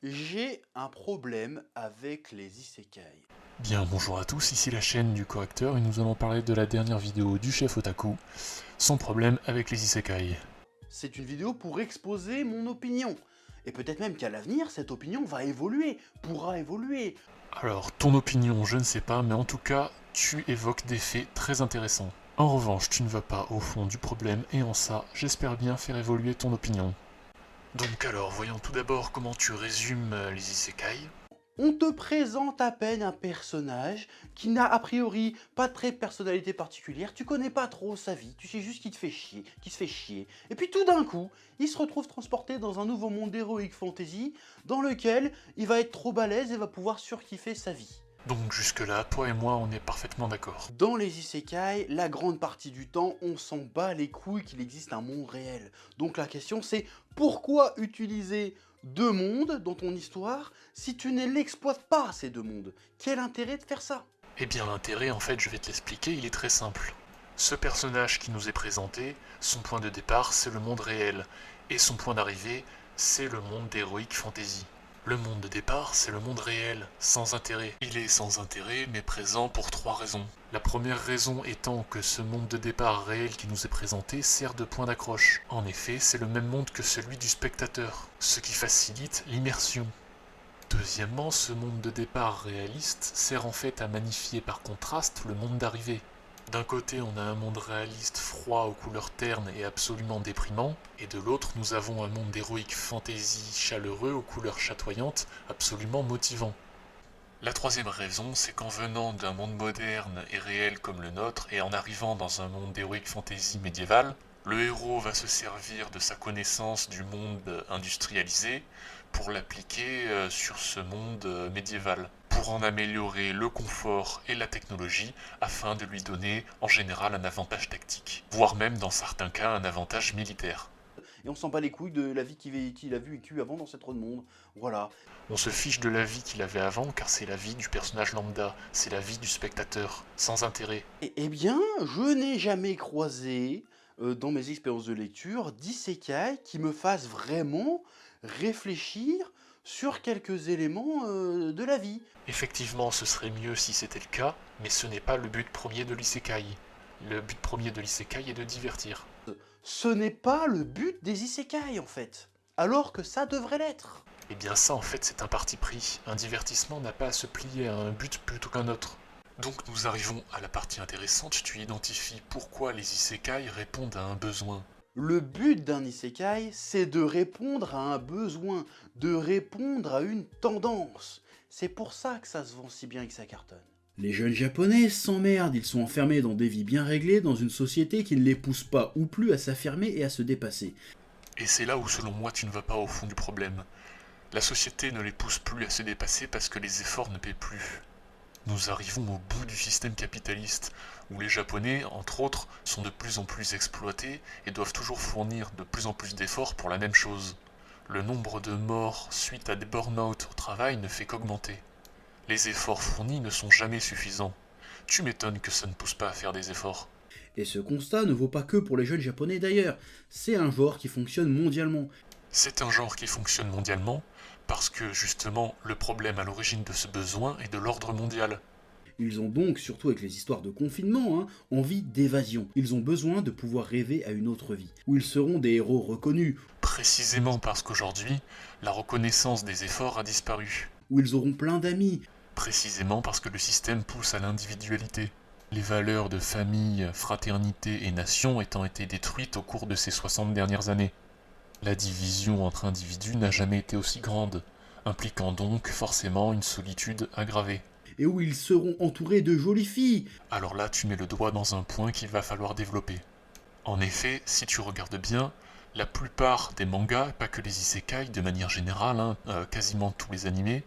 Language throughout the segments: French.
J'ai un problème avec les isekai. Bien, bonjour à tous, ici la chaîne du correcteur et nous allons parler de la dernière vidéo du chef Otaku, son problème avec les isekai. C'est une vidéo pour exposer mon opinion. Et peut-être même qu'à l'avenir, cette opinion va évoluer, pourra évoluer. Alors, ton opinion, je ne sais pas, mais en tout cas, tu évoques des faits très intéressants. En revanche, tu ne vas pas au fond du problème et en ça, j'espère bien faire évoluer ton opinion. Donc alors, voyons tout d'abord comment tu résumes les isekai. On te présente à peine un personnage qui n'a a priori pas de trait de personnalité particulière, tu connais pas trop sa vie, tu sais juste qu'il te fait chier, qu'il se fait chier. Et puis tout d'un coup, il se retrouve transporté dans un nouveau monde d'heroic fantasy dans lequel il va être trop balèze et va pouvoir surkiffer sa vie. Donc jusque-là, toi et moi, on est parfaitement d'accord. Dans les isekai, la grande partie du temps, on s'en bat les couilles qu'il existe un monde réel. Donc la question c'est, pourquoi utiliser deux mondes dans ton histoire si tu ne l'exploites pas ces deux mondes? Quel intérêt de faire ça? Eh bien l'intérêt, en fait, je vais te l'expliquer, il est très simple. Ce personnage qui nous est présenté, son point de départ, c'est le monde réel, et son point d'arrivée, c'est le monde d'Heroic Fantasy. Le monde de départ, c'est le monde réel, sans intérêt. Il est sans intérêt, mais présent pour trois raisons. La première raison étant que ce monde de départ réel qui nous est présenté sert de point d'accroche. En effet, c'est le même monde que celui du spectateur, ce qui facilite l'immersion. Deuxièmement, ce monde de départ réaliste sert en fait à magnifier par contraste le monde d'arrivée. D'un côté, on a un monde réaliste froid aux couleurs ternes et absolument déprimant, et de l'autre, nous avons un monde d'héroïque fantasy chaleureux aux couleurs chatoyantes, absolument motivant. La troisième raison, c'est qu'en venant d'un monde moderne et réel comme le nôtre, et en arrivant dans un monde d'heroic fantasy médiéval, le héros va se servir de sa connaissance du monde industrialisé pour l'appliquer sur ce monde médiéval, pour en améliorer le confort et la technologie afin de lui donner en général un avantage tactique, voire même dans certains cas un avantage militaire. Et on s'en bat les couilles de la vie qu'il a vécue avant dans cette autre monde. Voilà. On se fiche de la vie qu'il avait avant car c'est la vie du personnage lambda, c'est la vie du spectateur, sans intérêt. Eh bien, je n'ai jamais croisé dans mes expériences de lecture d'isekai qui me fassent vraiment réfléchir sur quelques éléments de la vie. Effectivement, ce serait mieux si c'était le cas, mais ce n'est pas le but premier de l'isekai. Le but premier de l'isekai est de divertir. Ce n'est pas le but des isekai en fait, alors que ça devrait l'être. Et bien ça en fait c'est un parti pris. Un divertissement n'a pas à se plier à un but plutôt qu'un autre. Donc nous arrivons à la partie intéressante, tu identifies pourquoi les isekai répondent à un besoin. Le but d'un isekai, c'est de répondre à un besoin, de répondre à une tendance. C'est pour ça que ça se vend si bien et que ça cartonne. Les jeunes japonais s'emmerdent, ils sont enfermés dans des vies bien réglées, dans une société qui ne les pousse pas ou plus à s'affirmer et à se dépasser. Et c'est là où selon moi tu ne vas pas au fond du problème. La société ne les pousse plus à se dépasser parce que les efforts ne paient plus. Nous arrivons au bout du système capitaliste, où les Japonais, entre autres, sont de plus en plus exploités et doivent toujours fournir de plus en plus d'efforts pour la même chose. Le nombre de morts suite à des burn-out au travail ne fait qu'augmenter. Les efforts fournis ne sont jamais suffisants. Tu m'étonnes que ça ne pousse pas à faire des efforts. Et ce constat ne vaut pas que pour les jeunes japonais d'ailleurs, c'est un genre qui fonctionne mondialement. C'est un genre qui fonctionne mondialement, parce que justement le problème à l'origine de ce besoin est de l'ordre mondial. Ils ont donc, surtout avec les histoires de confinement, envie d'évasion. Ils ont besoin de pouvoir rêver à une autre vie, où ils seront des héros reconnus, Précisément parce qu'aujourd'hui, la reconnaissance des efforts a disparu. où ils auront plein d'amis, Précisément parce que le système pousse à l'individualité. Les valeurs de famille, fraternité et nation étant été détruites au cours de ces 60 dernières années. La division entre individus n'a jamais été aussi grande, impliquant donc forcément une solitude aggravée. et où ils seront entourés de jolies filles. Alors là, tu mets le doigt dans un point qu'il va falloir développer. En effet, si tu regardes bien, la plupart des mangas, pas que les isekai de manière générale, quasiment tous les animés,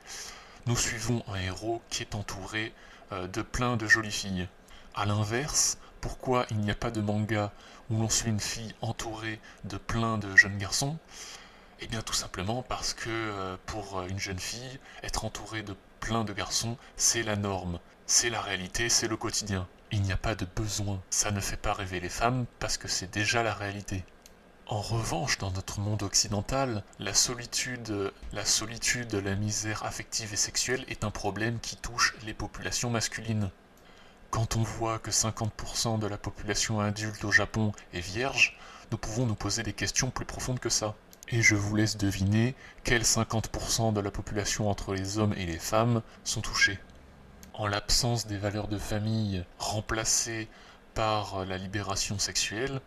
nous suivons un héros qui est entouré de plein de jolies filles. A l'inverse, pourquoi il n'y a pas de manga où l'on suit une fille entourée de plein de jeunes garçons? Eh bien tout simplement parce que pour une jeune fille, être entourée de plein de garçons, c'est la norme, c'est la réalité, c'est le quotidien. Il n'y a pas de besoin, ça ne fait pas rêver les femmes parce que c'est déjà la réalité. En revanche, dans notre monde occidental, la solitude, la misère affective et sexuelle est un problème qui touche les populations masculines. Quand on voit que 50% de la population adulte au Japon est vierge, nous pouvons nous poser des questions plus profondes que ça. Et je vous laisse deviner quels 50% de la population entre les hommes et les femmes sont touchés. En l'absence des valeurs de famille remplacées par la libération sexuelle,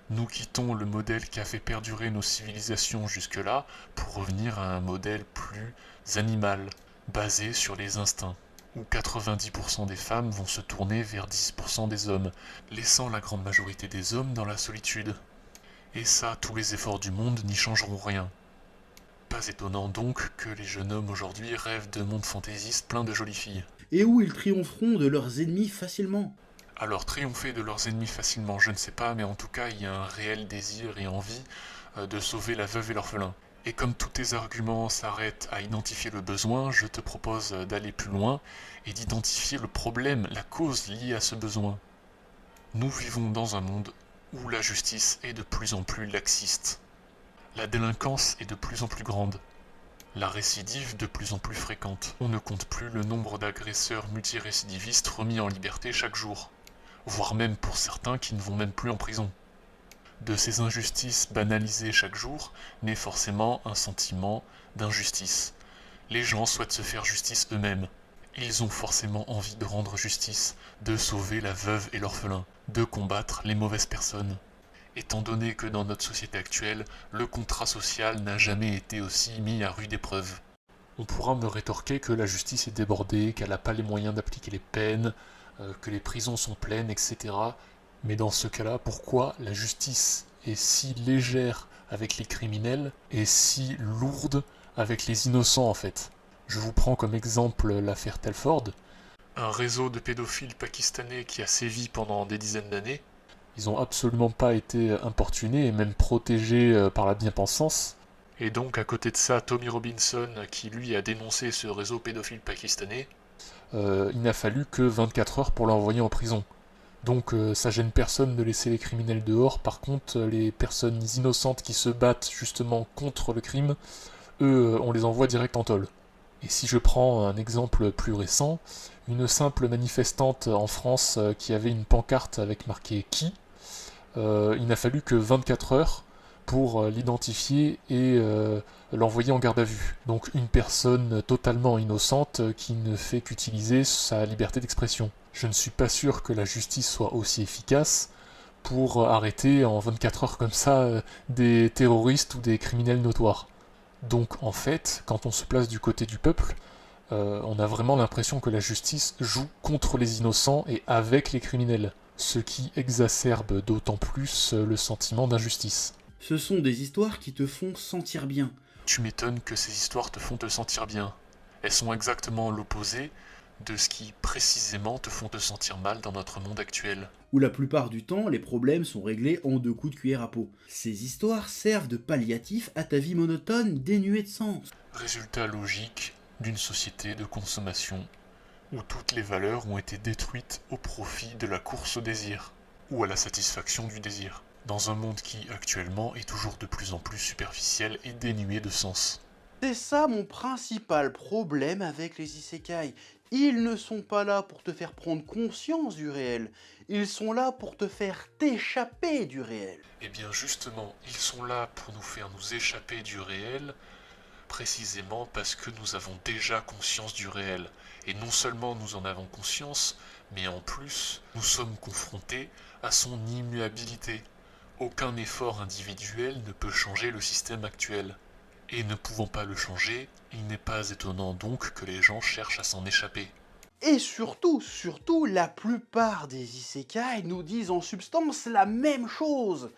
nous quittons le modèle qui a fait perdurer nos civilisations jusque-là pour revenir à un modèle plus animal, basé sur les instincts, où 90% des femmes vont se tourner vers 10% des hommes, laissant la grande majorité des hommes dans la solitude. Et ça, tous les efforts du monde n'y changeront rien. Pas étonnant donc que les jeunes hommes aujourd'hui rêvent de mondes fantaisistes pleins de jolies filles. Et où ils triompheront de leurs ennemis facilement. Alors triompher de leurs ennemis facilement, je ne sais pas, mais en tout cas il y a un réel désir et envie de sauver la veuve et l'orphelin. Et comme tous tes arguments s'arrêtent à identifier le besoin, je te propose d'aller plus loin et d'identifier le problème, la cause liée à ce besoin. Nous vivons dans un monde où la justice est de plus en plus laxiste. La délinquance est de plus en plus grande. La récidive de plus en plus fréquente. On ne compte plus le nombre d'agresseurs multirécidivistes remis en liberté chaque jour, voire même pour certains qui ne vont même plus en prison. De ces injustices banalisées chaque jour naît forcément un sentiment d'injustice. Les gens souhaitent se faire justice eux-mêmes. Ils ont forcément envie de rendre justice, de sauver la veuve et l'orphelin, de combattre les mauvaises personnes. Étant donné que dans notre société actuelle, le contrat social n'a jamais été aussi mis à rude épreuve. On pourra me rétorquer que la justice est débordée, qu'elle n'a pas les moyens d'appliquer les peines, que les prisons sont pleines, etc. Mais dans ce cas-là, pourquoi la justice est si légère avec les criminels et si lourde avec les innocents en fait? Je vous prends comme exemple l'affaire Telford, un réseau de pédophiles pakistanais qui a sévi pendant des dizaines d'années. Ils n'ont absolument pas été importunés et même protégés par la bien-pensance. Et donc à côté de ça, Tommy Robinson, qui lui a dénoncé ce réseau pédophile pakistanais, il n'a fallu que 24 heures pour l'envoyer en prison. Donc ça gêne personne de laisser les criminels dehors. Par contre, les personnes innocentes qui se battent justement contre le crime, eux, on les envoie direct en tôle. Et si je prends un exemple plus récent, une simple manifestante en France qui avait une pancarte avec marqué « Qui ?», il n'a fallu que 24 heures pour l'identifier et l'envoyer en garde à vue. Donc une personne totalement innocente qui ne fait qu'utiliser sa liberté d'expression. Je ne suis pas sûr que la justice soit aussi efficace pour arrêter en 24 heures comme ça des terroristes ou des criminels notoires. Donc en fait, quand on se place du côté du peuple, on a vraiment l'impression que la justice joue contre les innocents et avec les criminels, ce qui exacerbe d'autant plus le sentiment d'injustice. Ce sont des histoires qui te font sentir bien. Tu m'étonnes que ces histoires te font te sentir bien. Elles sont exactement l'opposé de ce qui précisément te font te sentir mal dans notre monde actuel. Où la plupart du temps, les problèmes sont réglés en 2 coups de cuillère à peau. Ces histoires servent de palliatif à ta vie monotone dénuée de sens. Résultat logique d'une société de consommation où toutes les valeurs ont été détruites au profit de la course au désir, ou à la satisfaction du désir, dans un monde qui, actuellement, est toujours de plus en plus superficiel et dénué de sens. C'est ça mon principal problème avec les isekai. Ils ne sont pas là pour te faire prendre conscience du réel, ils sont là pour te faire t'échapper du réel. Eh bien justement, ils sont là pour nous faire nous échapper du réel, précisément parce que nous avons déjà conscience du réel. Et non seulement nous en avons conscience, mais en plus, nous sommes confrontés à son immuabilité. Aucun effort individuel ne peut changer le système actuel. Et ne pouvant pas le changer, il n'est pas étonnant donc que les gens cherchent à s'en échapper. Et surtout, la plupart des isekai nous disent en substance la même chose.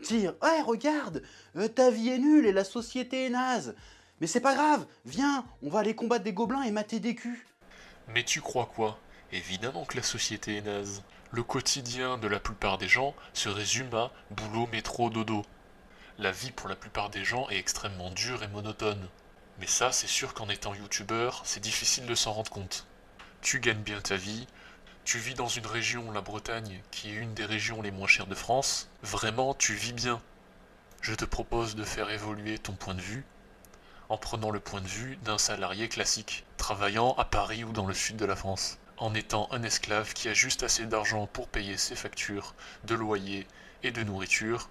Dire, ouais, regarde, ta vie est nulle et la société est naze. Mais c'est pas grave, viens, on va aller combattre des gobelins et mater des culs. Mais tu crois quoi? Évidemment que la société est naze. Le quotidien de la plupart des gens se résume à boulot, métro, dodo. La vie pour la plupart des gens est extrêmement dure et monotone. Mais ça, c'est sûr qu'en étant youtubeur, c'est difficile de s'en rendre compte. Tu gagnes bien ta vie, tu vis dans une région, la Bretagne, qui est une des régions les moins chères de France, vraiment tu vis bien. Je te propose de faire évoluer ton point de vue en prenant le point de vue d'un salarié classique, travaillant à Paris ou dans le sud de la France, en étant un esclave qui a juste assez d'argent pour payer ses factures de loyer et de nourriture,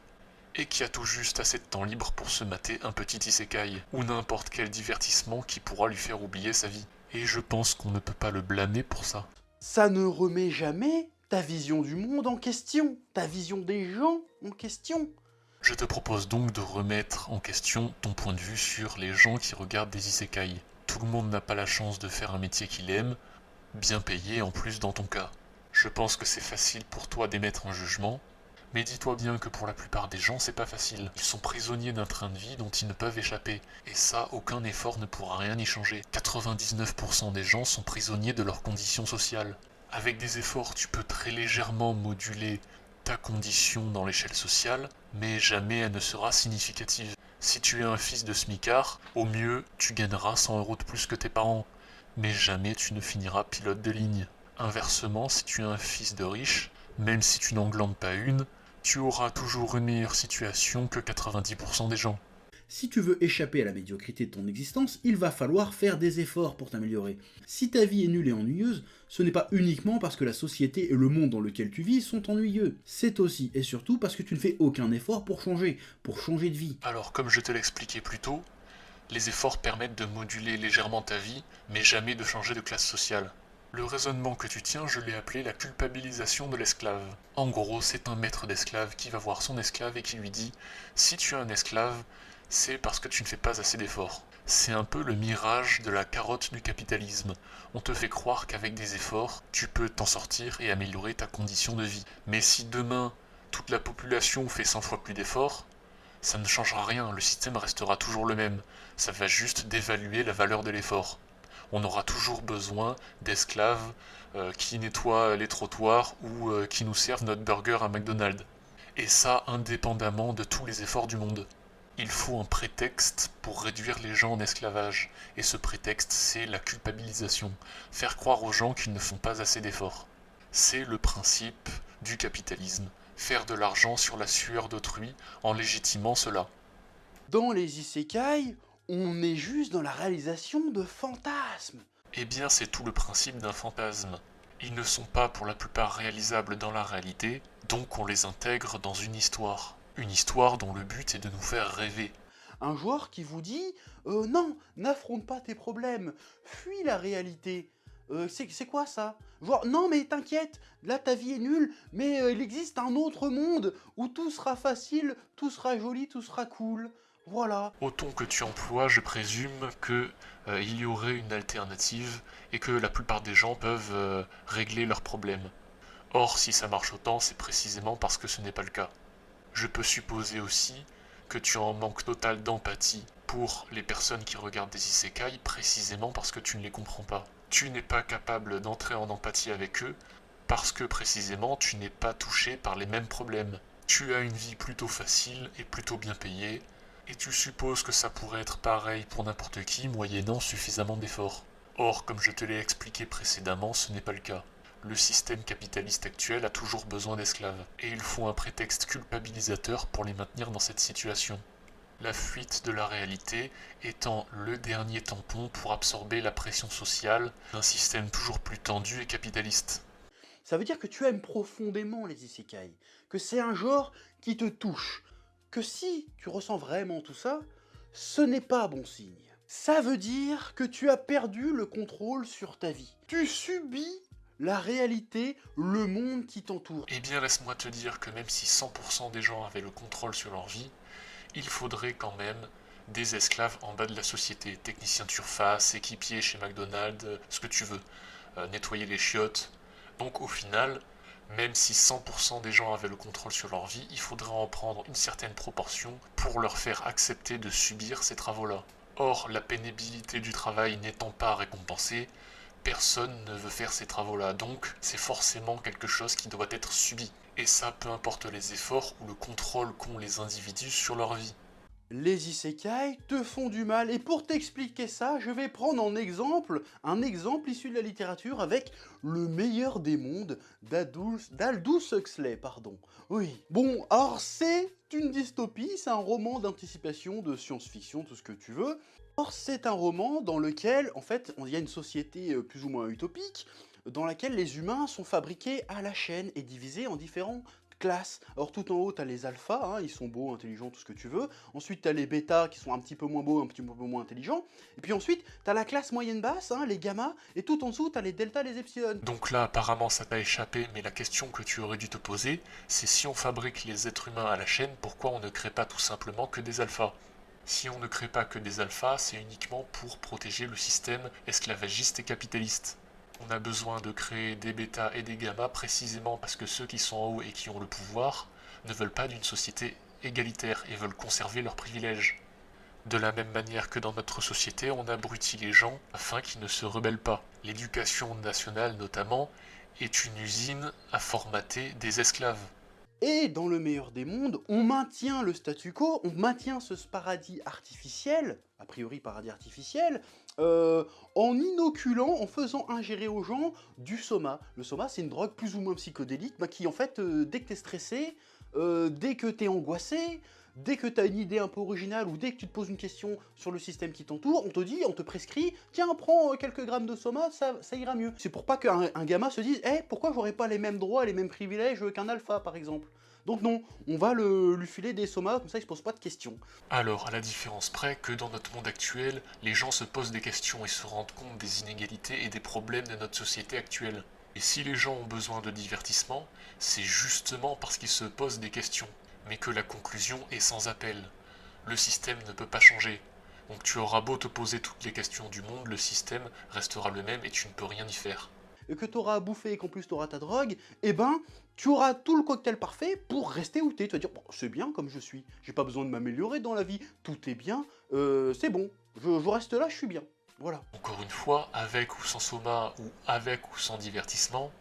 et qui a tout juste assez de temps libre pour se mater un petit isekai, ou n'importe quel divertissement qui pourra lui faire oublier sa vie. Et je pense qu'on ne peut pas le blâmer pour ça. Ça ne remet jamais ta vision du monde en question, ta vision des gens en question. Je te propose donc de remettre en question ton point de vue sur les gens qui regardent des isekai. Tout le monde n'a pas la chance de faire un métier qu'il aime, bien payé en plus dans ton cas. Je pense que c'est facile pour toi d'émettre un jugement, mais dis-toi bien que pour la plupart des gens, c'est pas facile. Ils sont prisonniers d'un train de vie dont ils ne peuvent échapper. Et ça, aucun effort ne pourra rien y changer. 99% des gens sont prisonniers de leurs conditions sociales. Avec des efforts, tu peux très légèrement moduler ta condition dans l'échelle sociale, mais jamais elle ne sera significative. Si tu es un fils de smicard, au mieux, tu gagneras 100 € de plus que tes parents, mais jamais tu ne finiras pilote de ligne. Inversement, si tu es un fils de riche, même si tu n'en glandes pas une, tu auras toujours une meilleure situation que 90% des gens. Si tu veux échapper à la médiocrité de ton existence, il va falloir faire des efforts pour t'améliorer. Si ta vie est nulle et ennuyeuse, ce n'est pas uniquement parce que la société et le monde dans lequel tu vis sont ennuyeux. C'est aussi et surtout parce que tu ne fais aucun effort pour changer de vie. Alors, comme je te l'expliquais plus tôt, les efforts permettent de moduler légèrement ta vie, mais jamais de changer de classe sociale. Le raisonnement que tu tiens, je l'ai appelé la culpabilisation de l'esclave. En gros, c'est un maître d'esclaves qui va voir son esclave et qui lui dit « Si tu es un esclave, c'est parce que tu ne fais pas assez d'efforts. » C'est un peu le mirage de la carotte du capitalisme. On te fait croire qu'avec des efforts, tu peux t'en sortir et améliorer ta condition de vie. Mais si demain, toute la population fait 100 fois plus d'efforts, ça ne changera rien, le système restera toujours le même. Ça va juste dévaluer la valeur de l'effort. On aura toujours besoin d'esclaves qui nettoient les trottoirs ou qui nous servent notre burger à McDonald's. Et ça, indépendamment de tous les efforts du monde. Il faut un prétexte pour réduire les gens en esclavage. Et ce prétexte, c'est la culpabilisation. Faire croire aux gens qu'ils ne font pas assez d'efforts. C'est le principe du capitalisme. Faire de l'argent sur la sueur d'autrui en légitimant cela. Dans les isekai, on est juste dans la réalisation de fantasmes. Eh bien, c'est tout le principe d'un fantasme. Ils ne sont pas pour la plupart réalisables dans la réalité, donc on les intègre dans une histoire. Une histoire dont le but est de nous faire rêver. Un joueur qui vous dit non, n'affronte pas tes problèmes, fuis la réalité. C'est quoi ça? Genre, non mais t'inquiète, là ta vie est nulle, mais il existe un autre monde où tout sera facile, tout sera joli, tout sera cool. Voilà. Au ton que tu emploies, je présume que il y aurait une alternative et que la plupart des gens peuvent régler leurs problèmes. Or, si ça marche autant, c'est précisément parce que ce n'est pas le cas. Je peux supposer aussi que tu en manques total d'empathie pour les personnes qui regardent des isekai précisément parce que tu ne les comprends pas. Tu n'es pas capable d'entrer en empathie avec eux parce que précisément tu n'es pas touché par les mêmes problèmes. Tu as une vie plutôt facile et plutôt bien payée, et tu supposes que ça pourrait être pareil pour n'importe qui moyennant suffisamment d'efforts. Or, comme je te l'ai expliqué précédemment, ce n'est pas le cas. Le système capitaliste actuel a toujours besoin d'esclaves, et il faut un prétexte culpabilisateur pour les maintenir dans cette situation. La fuite de la réalité étant le dernier tampon pour absorber la pression sociale d'un système toujours plus tendu et capitaliste. Ça veut dire que tu aimes profondément les isekai, que c'est un genre qui te touche, que si tu ressens vraiment tout ça, ce n'est pas bon signe. Ça veut dire que tu as perdu le contrôle sur ta vie. Tu subis la réalité, le monde qui t'entoure. Eh bien, laisse-moi te dire que même si 100% des gens avaient le contrôle sur leur vie, il faudrait quand même des esclaves en bas de la société. Techniciens de surface, équipiers chez McDonald's, ce que tu veux. Nettoyer les chiottes. Donc au final, même si 100% des gens avaient le contrôle sur leur vie, il faudrait en prendre une certaine proportion pour leur faire accepter de subir ces travaux-là. Or, la pénibilité du travail n'étant pas récompensée, personne ne veut faire ces travaux-là, donc c'est forcément quelque chose qui doit être subi. Et ça, peu importe les efforts ou le contrôle qu'ont les individus sur leur vie. Les isekai te font du mal, et pour t'expliquer ça, je vais prendre un exemple issu de la littérature avec Le meilleur des mondes d'Aldous Huxley, pardon. Oui. Bon, alors c'est une dystopie, c'est un roman d'anticipation, de science-fiction, tout ce que tu veux. Or, c'est un roman dans lequel, en fait, il y a une société plus ou moins utopique, dans laquelle les humains sont fabriqués à la chaîne et divisés en différents classes. Alors tout en haut, t'as les alphas, hein, ils sont beaux, intelligents, tout ce que tu veux. Ensuite, t'as les bêtas qui sont un petit peu moins beaux, un petit peu moins intelligents. Et puis ensuite, t'as la classe moyenne basse, hein, les gammas. Et tout en dessous, t'as les deltas, les epsilon. Donc là, apparemment, ça t'a échappé, mais la question que tu aurais dû te poser, c'est si on fabrique les êtres humains à la chaîne, pourquoi on ne crée pas tout simplement que des alphas? Si on ne crée pas que des alphas, c'est uniquement pour protéger le système esclavagiste et capitaliste. On a besoin de créer des bêtas et des gammas précisément parce que ceux qui sont en haut et qui ont le pouvoir ne veulent pas d'une société égalitaire et veulent conserver leurs privilèges. De la même manière que dans notre société, on abrutit les gens afin qu'ils ne se rebellent pas. L'éducation nationale notamment est une usine à formater des esclaves. Et dans le meilleur des mondes, on maintient le statu quo, on maintient ce paradis artificiel, a priori paradis artificiel, en inoculant, en faisant ingérer aux gens du soma. Le soma, c'est une drogue plus ou moins psychodélique qui, en fait, dès que t'es stressé, dès que t'es angoissé, dès que t'as une idée un peu originale ou dès que tu te poses une question sur le système qui t'entoure, on te dit, on te prescrit, tiens, prends quelques grammes de soma, ça ira mieux. C'est pour pas qu'un gamin se dise, pourquoi j'aurais pas les mêmes droits, les mêmes privilèges qu'un alpha, par exemple. Donc non, on va lui filer des somas, comme ça il se pose pas de questions. Alors, à la différence près que dans notre monde actuel, les gens se posent des questions et se rendent compte des inégalités et des problèmes de notre société actuelle. Et si les gens ont besoin de divertissement, c'est justement parce qu'ils se posent des questions, mais que la conclusion est sans appel. Le système ne peut pas changer. Donc tu auras beau te poser toutes les questions du monde, le système restera le même et tu ne peux rien y faire. Et que tu auras à bouffer et qu'en plus tu auras ta drogue, eh ben, tu auras tout le cocktail parfait pour rester où t'es. Tu vas dire, bon, c'est bien comme je suis, j'ai pas besoin de m'améliorer dans la vie, tout est bien, c'est bon, je reste là, je suis bien. Voilà. Encore une fois, avec ou sans soma, ou avec ou sans divertissement,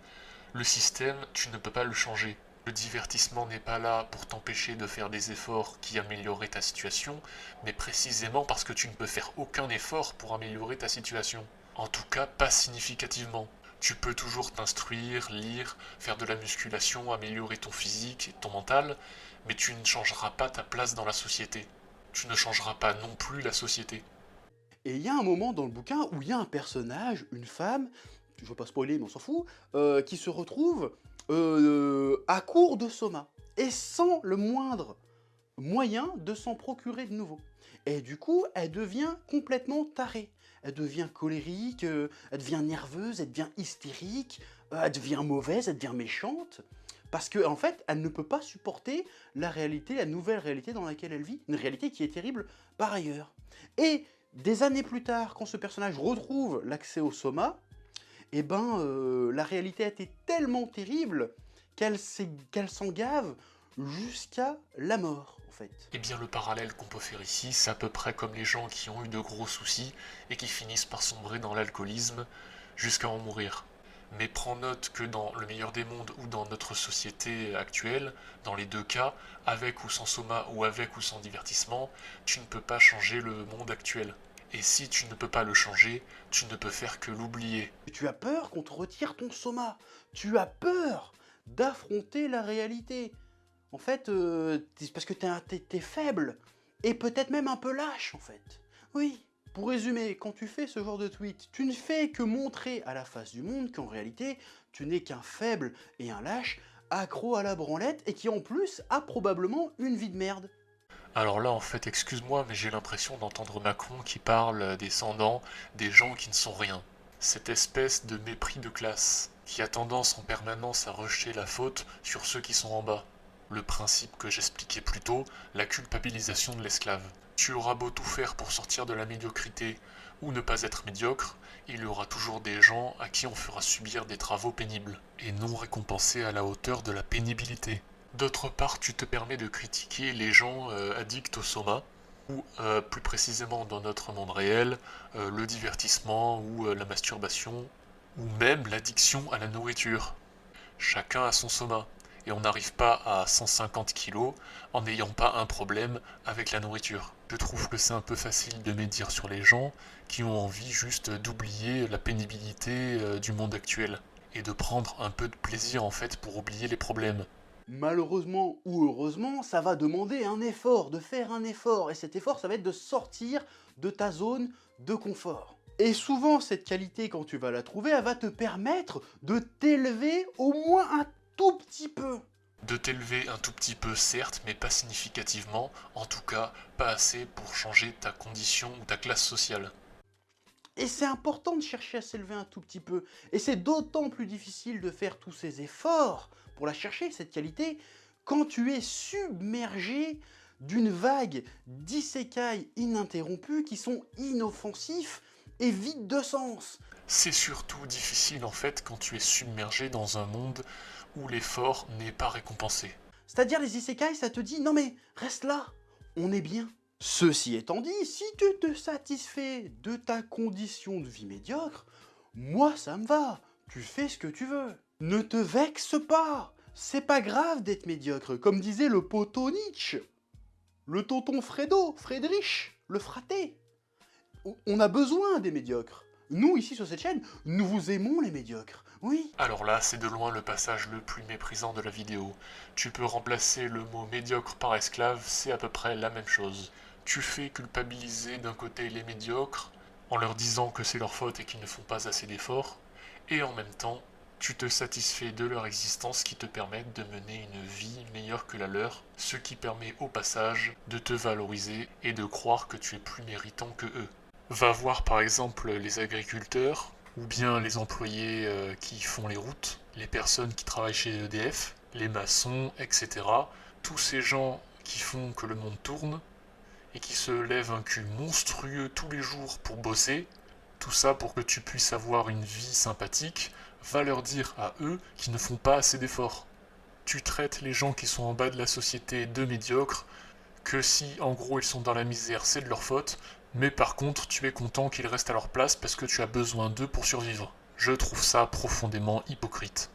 le système, tu ne peux pas le changer. Le divertissement n'est pas là pour t'empêcher de faire des efforts qui amélioreraient ta situation, mais précisément parce que tu ne peux faire aucun effort pour améliorer ta situation. En tout cas, pas significativement. Tu peux toujours t'instruire, lire, faire de la musculation, améliorer ton physique et ton mental, mais tu ne changeras pas ta place dans la société. Tu ne changeras pas non plus la société. Et il y a un moment dans le bouquin où il y a un personnage, une femme, je veux pas spoiler mais on s'en fout, qui se retrouve à court de soma, et sans le moindre moyen de s'en procurer de nouveau. Et du coup, elle devient complètement tarée. Elle devient colérique, elle devient nerveuse, elle devient hystérique, elle devient mauvaise, elle devient méchante. Parce que en fait, elle ne peut pas supporter la réalité, la nouvelle réalité dans laquelle elle vit. Une réalité qui est terrible par ailleurs. Et des années plus tard, quand ce personnage retrouve l'accès au soma, eh ben, la réalité a été tellement terrible qu'elle s'en gave jusqu'à la mort, en fait. Eh bien, le parallèle qu'on peut faire ici, c'est à peu près comme les gens qui ont eu de gros soucis et qui finissent par sombrer dans l'alcoolisme jusqu'à en mourir. Mais prends note que dans le meilleur des mondes ou dans notre société actuelle, dans les deux cas, avec ou sans soma ou avec ou sans divertissement, tu ne peux pas changer le monde actuel. Et si tu ne peux pas le changer, tu ne peux faire que l'oublier. Tu as peur qu'on te retire ton soma. Tu as peur d'affronter la réalité. En fait, c'est parce que t'es faible. Et peut-être même un peu lâche, en fait. Oui. Pour résumer, quand tu fais ce genre de tweet, tu ne fais que montrer à la face du monde qu'en réalité, tu n'es qu'un faible et un lâche, accro à la branlette, et qui en plus a probablement une vie de merde. Alors là, en fait, excuse-moi, mais j'ai l'impression d'entendre Macron qui parle des sans-dents, des gens qui ne sont rien. Cette espèce de mépris de classe, qui a tendance en permanence à rejeter la faute sur ceux qui sont en bas. Le principe que j'expliquais plus tôt, la culpabilisation de l'esclave. Tu auras beau tout faire pour sortir de la médiocrité ou ne pas être médiocre, il y aura toujours des gens à qui on fera subir des travaux pénibles, et non récompensés à la hauteur de la pénibilité. D'autre part, tu te permets de critiquer les gens addicts au soma, ou plus précisément dans notre monde réel, le divertissement ou la masturbation, ou même l'addiction à la nourriture. Chacun a son soma, et on n'arrive pas à 150 kilos en n'ayant pas un problème avec la nourriture. Je trouve que c'est un peu facile de médire sur les gens qui ont envie juste d'oublier la pénibilité du monde actuel et de prendre un peu de plaisir en fait pour oublier les problèmes. Malheureusement ou heureusement, ça va demander un effort, de faire un effort. Et cet effort, ça va être de sortir de ta zone de confort. Et souvent, cette qualité, quand tu vas la trouver, elle va te permettre de t'élever au moins un tout petit peu. De t'élever un tout petit peu certes, mais pas significativement, en tout cas pas assez pour changer ta condition ou ta classe sociale. Et c'est important de chercher à s'élever un tout petit peu. Et c'est d'autant plus difficile de faire tous ces efforts pour la chercher, cette qualité, quand tu es submergé d'une vague d'isekai ininterrompus qui sont inoffensifs et vides de sens. C'est surtout difficile en fait quand tu es submergé dans un monde où l'effort n'est pas récompensé. C'est-à-dire les isekai, ça te dit « Non mais, reste là, on est bien ». Ceci étant dit, si tu te satisfais de ta condition de vie médiocre, moi ça me va, tu fais ce que tu veux. Ne te vexe pas, c'est pas grave d'être médiocre, comme disait le poteau Nietzsche. Le tonton Friedrich, le fraté. On a besoin des médiocres. Nous, ici sur cette chaîne, nous vous aimons les médiocres, oui. Alors là, c'est de loin le passage le plus méprisant de la vidéo. Tu peux remplacer le mot médiocre par esclave, c'est à peu près la même chose. Tu fais culpabiliser d'un côté les médiocres, en leur disant que c'est leur faute et qu'ils ne font pas assez d'efforts, et en même temps, tu te satisfais de leur existence qui te permettent de mener une vie meilleure que la leur, ce qui permet au passage de te valoriser et de croire que tu es plus méritant que eux. Va voir par exemple les agriculteurs, ou bien les employés qui font les routes, les personnes qui travaillent chez EDF, les maçons, etc. Tous ces gens qui font que le monde tourne, et qui se lèvent un cul monstrueux tous les jours pour bosser, tout ça pour que tu puisses avoir une vie sympathique, va leur dire à eux qu'ils ne font pas assez d'efforts. Tu traites les gens qui sont en bas de la société de médiocres, que si en gros ils sont dans la misère c'est de leur faute, mais par contre tu es content qu'ils restent à leur place parce que tu as besoin d'eux pour survivre. Je trouve ça profondément hypocrite.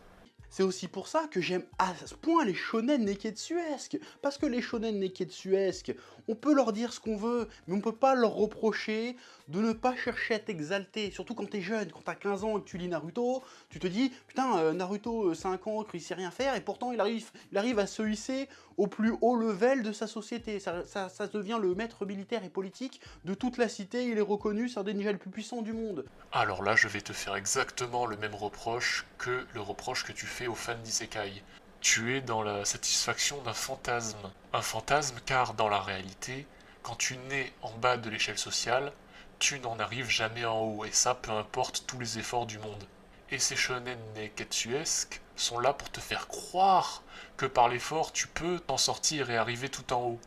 C'est aussi pour ça que j'aime à ce point les shonen neketsuesques. Parce que les shonen neketsuesques, on peut leur dire ce qu'on veut, mais on peut pas leur reprocher de ne pas chercher à t'exalter. Surtout quand t'es jeune, quand t'as 15 ans et que tu lis Naruto, tu te dis, putain, Naruto, 5 ans, il sait rien faire, et pourtant il arrive à se hisser au plus haut level de sa société. Ça devient le maître militaire et politique de toute la cité, il est reconnu, c'est un des ninjas les plus puissants du monde. Alors là, je vais te faire exactement le même reproche que le reproche que tu fais aux fans d'Isekai. Tu es dans la satisfaction d'un fantasme. Un fantasme car dans la réalité, quand tu nais en bas de l'échelle sociale, tu n'en arrives jamais en haut, et ça peu importe tous les efforts du monde. Et ces shonen neketsuesques sont là pour te faire croire que par l'effort tu peux t'en sortir et arriver tout en haut.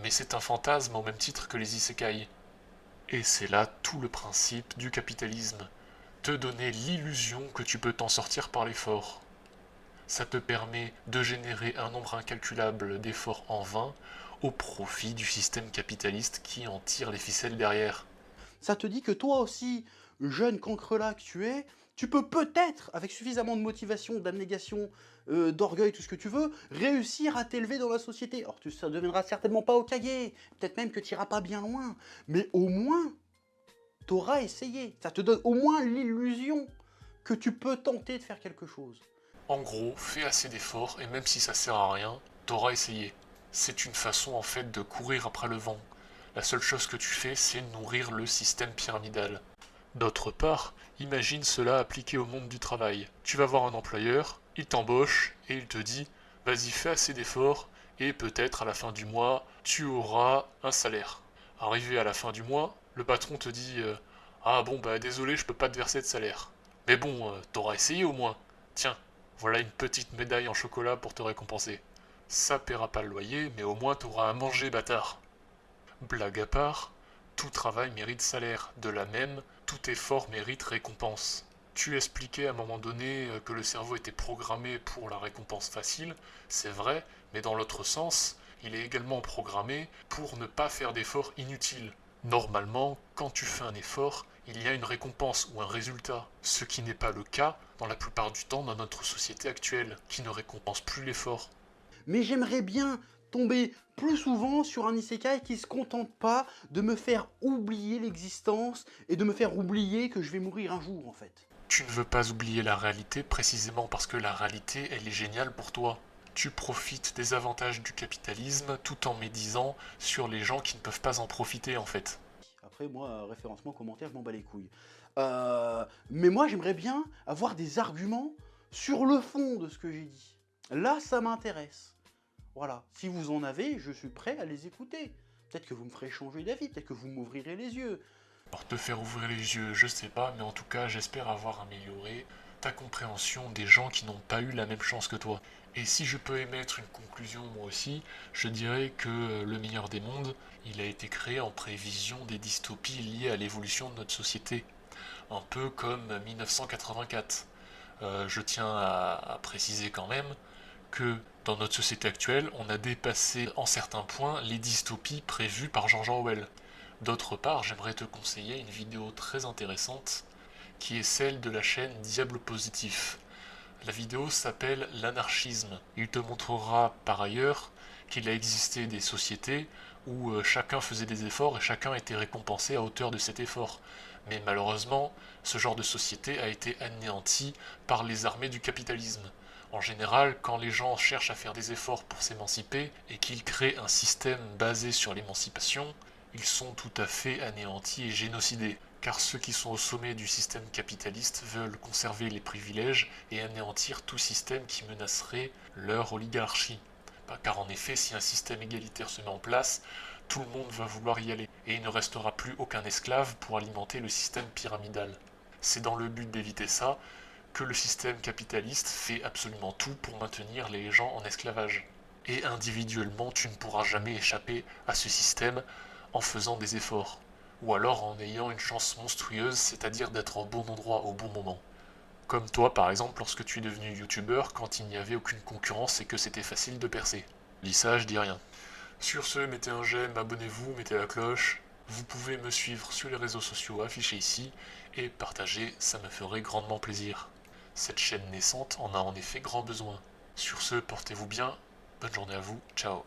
Mais c'est un fantasme au même titre que les isekai. Et c'est là tout le principe du capitalisme. Te donner l'illusion que tu peux t'en sortir par l'effort. Ça te permet de générer un nombre incalculable d'efforts en vain au profit du système capitaliste qui en tire les ficelles derrière. Ça te dit que toi aussi, jeune cancrelat que tu peux peut-être, avec suffisamment de motivation, d'abnégation, d'orgueil, tout ce que tu veux, réussir à t'élever dans la société. Alors ça ne deviendra certainement pas Hokage, peut-être même que tu n'iras pas bien loin, mais au moins, tu auras essayé. Ça te donne au moins l'illusion que tu peux tenter de faire quelque chose. En gros, fais assez d'efforts et même si ça sert à rien, t'auras essayé. C'est une façon en fait de courir après le vent. La seule chose que tu fais, c'est nourrir le système pyramidal. D'autre part, imagine cela appliqué au monde du travail. Tu vas voir un employeur, il t'embauche et il te dit « Vas-y, fais assez d'efforts et peut-être à la fin du mois, tu auras un salaire. » Arrivé à la fin du mois, le patron te dit « Ah bon, bah désolé, je peux pas te verser de salaire. Mais bon, t'auras essayé au moins. Tiens, voilà une petite médaille en chocolat pour te récompenser. Ça paiera pas le loyer, mais au moins t'auras à manger, bâtard. » Blague à part, tout travail mérite salaire, de la même, tout effort mérite récompense. Tu expliquais à un moment donné que le cerveau était programmé pour la récompense facile, c'est vrai, mais dans l'autre sens, il est également programmé pour ne pas faire d'efforts inutiles. Normalement, quand tu fais un effort, Il y a une récompense ou un résultat, ce qui n'est pas le cas dans la plupart du temps dans notre société actuelle, qui ne récompense plus l'effort. Mais j'aimerais bien tomber plus souvent sur un isekai qui se contente pas de me faire oublier l'existence et de me faire oublier que je vais mourir un jour en fait. Tu ne veux pas oublier la réalité précisément parce que la réalité, elle est géniale pour toi. Tu profites des avantages du capitalisme tout en médisant sur les gens qui ne peuvent pas en profiter en fait. Après, moi, référencement, commentaire, je m'en bats les couilles. Mais moi, j'aimerais bien avoir des arguments sur le fond de ce que j'ai dit. Là, ça m'intéresse. Voilà. Si vous en avez, je suis prêt à les écouter. Peut-être que vous me ferez changer d'avis, peut-être que vous m'ouvrirez les yeux. Alors te faire ouvrir les yeux, je sais pas, mais en tout cas, j'espère avoir amélioré ta compréhension des gens qui n'ont pas eu la même chance que toi. Et si je peux émettre une conclusion moi aussi, je dirais que le meilleur des mondes, il a été créé en prévision des dystopies liées à l'évolution de notre société. Un peu comme 1984. Je tiens à préciser quand même que dans notre société actuelle, on a dépassé en certains points les dystopies prévues par George Orwell. D'autre part, j'aimerais te conseiller une vidéo très intéressante qui est celle de la chaîne Diable Positif. La vidéo s'appelle L'anarchisme. Il te montrera par ailleurs qu'il a existé des sociétés où chacun faisait des efforts et chacun était récompensé à hauteur de cet effort. Mais malheureusement, ce genre de société a été anéanti par les armées du capitalisme. En général, quand les gens cherchent à faire des efforts pour s'émanciper et qu'ils créent un système basé sur l'émancipation, ils sont tout à fait anéantis et génocidés. Car ceux qui sont au sommet du système capitaliste veulent conserver les privilèges et anéantir tout système qui menacerait leur oligarchie. Car en effet, si un système égalitaire se met en place, tout le monde va vouloir y aller, et il ne restera plus aucun esclave pour alimenter le système pyramidal. C'est dans le but d'éviter ça que le système capitaliste fait absolument tout pour maintenir les gens en esclavage. Et individuellement, tu ne pourras jamais échapper à ce système en faisant des efforts. Ou alors en ayant une chance monstrueuse, c'est-à-dire d'être au bon endroit au bon moment. Comme toi par exemple lorsque tu es devenu youtubeur quand il n'y avait aucune concurrence et que c'était facile de percer. Dis ça, je dis rien. Sur ce, mettez un j'aime, abonnez-vous, mettez la cloche. Vous pouvez me suivre sur les réseaux sociaux affichés ici et partager, ça me ferait grandement plaisir. Cette chaîne naissante en a en effet grand besoin. Sur ce, portez-vous bien, bonne journée à vous, ciao.